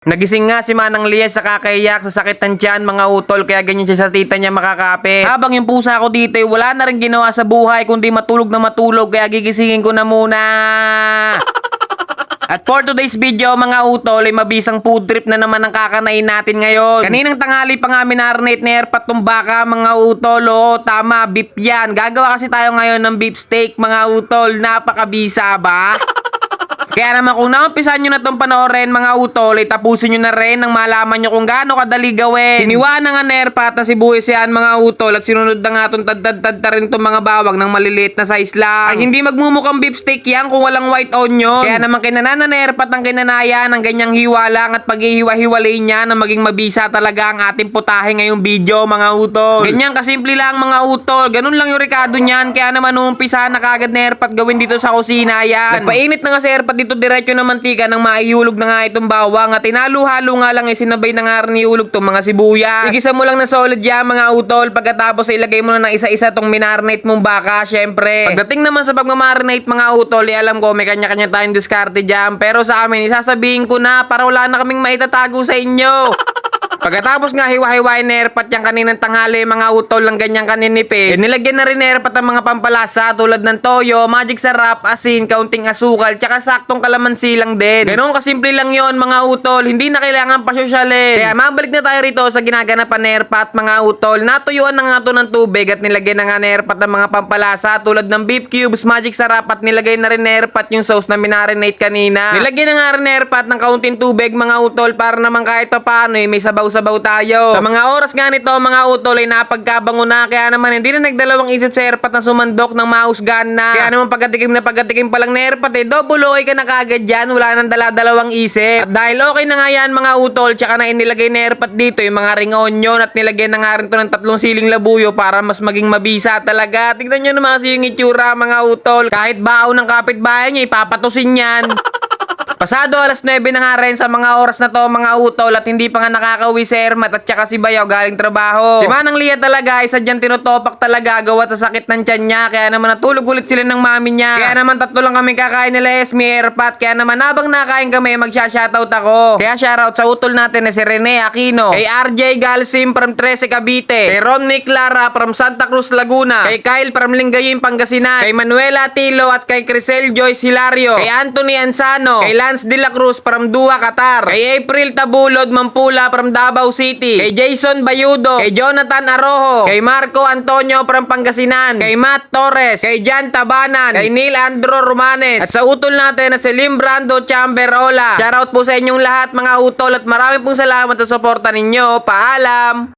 Nagising nga si Manang Lia sa kakaiyak sa sakit ng tiyan mga utol, kaya ganyan siya sa tita niya makakapit. Habang yung pusa ko dito wala na rin ginawa sa buhay kundi matulog na matulog, kaya gigisingin ko na muna. At for today's video mga utol ay mabisang food trip na naman ang kakanain natin ngayon. Kaninang tanghali pa nga minarinate na airpat tong baka mga utol. Oo, tama, beef yan. Gagawa kasi tayo ngayon ng beef steak mga utol. Napakabisa ba? Kaya naman kung naumpisan nyo na itong panoorin mga utol, ay tapusin nyo na rin nang malaman nyo kung gaano kadali gawin. Hiniwaan na nga nerpat na sibuyas yan mga utol, at sinunod na nga itong tad-tad-tad rin itong mga bawang ng maliliit na size lang. Ay hindi magmumukhang beef steak yan kung walang white onion. Kaya naman kinanana nerpat ang kinanaya ng ganyang hiwa lang, at paghihiwa-hiwalay niya na maging mabisa talaga ang ating putahe ngayong video mga utol. Ganyan kasimple lang mga utol, ganun lang yung rekado niyan. Kaya naman umpisa na kagad nerpat gawin dito sa kusina yan. Nagpainit na nga si Erpat dito diretso ng mantika nang maihulog na nga itong bawang, at tinalo-halo nga lang sinabay na nga rin ihulog itong mga sibuyas. Igisa mo lang na solid yan mga utol, pagkatapos ilagay mo na ng isa-isa itong minarinate mong baka syempre. Pagdating naman sa pagmamarinate mga utol, alam ko may kanya-kanya tayong diskarte dyan, pero sa amin isasabihin ko na para wala na kaming maitatago sa inyo. Pagkatapos nga hiwa-hiwain na airpat yung kaninang tanghali mga utol ng ganyang kaninipis, nilagyan na rin na airpat ang mga pampalasa tulad ng toyo, magic sarap, asin, kaunting asukal, tsaka saktong kalamansi lang din. Ganun kasimple lang yon mga utol, hindi na kailangan pasosyalin. Kaya mabalik na tayo rito sa ginaganapan na airpat mga utol. Natuyuan na nga to ng tubig at nilagyan na nga na airpat ang mga pampalasa tulad ng beef cubes, magic sarap, at nilagay na rin na airpat yung sauce na minarinate kanina. Nilagyan na nga rin na airpat ng kaunting tubig mga utol para naman kahit papaano may sabaw tayo. Sa mga oras nga nito mga utol ay napagkabango na, kaya naman hindi na nagdalawang isip sa airpat na sumandok ng mausgan na. Kaya naman pagkatikim pa lang na airpat double okay ka na kagad dyan, wala nang dala-dalawang isip. At dahil okay na nga yan mga utol, tsaka na inilagay na airpat dito yung mga ring onion, at nilagay na nga rin to ng 3 siling labuyo para mas maging mabisa talaga. Tignan nyo naman kasi yung itsura mga utol, kahit bao ng kapitbahay nyo ipapatusin yan. Pasado alas 9 na nga rin sa mga oras na to mga utol, at hindi pa nga nakakauwi si Ermat at saka si Bayaw galing trabaho. Si Manang Lia talaga isa dyan tinutopak talaga gawa sa sakit ng tiyan niya, kaya naman natulog ulit sila ng mami niya. Kaya naman 3 lang kami kakain nila Esme, Erpat, kaya naman habang nakain kami magsha-shoutout ako. Kaya shoutout sa utol natin na si Rene Aquino, kay RJ Galsim from Trece Cavite, kay Romney Clara from Santa Cruz Laguna, kay Kyle from Lingayen Pangasinan, kay Manuela Tilo at kay Crisel Joyce Hilario, kay Anthony Ansano, kay Lance De La Cruz from Dua, Qatar, kay April Tabulod Mampula from Davao City, kay Jason Bayudo, kay Jonathan Arojo, kay Marco Antonio from Pangasinan, kay Matt Torres, kay Jan Tabanan, kay Neil Andro Romanes, at sa utol natin na si Lim Brando Chamber Ola. Shoutout po sa inyong lahat mga utol, at marami pong salamat sa suporta ninyo. Paalam!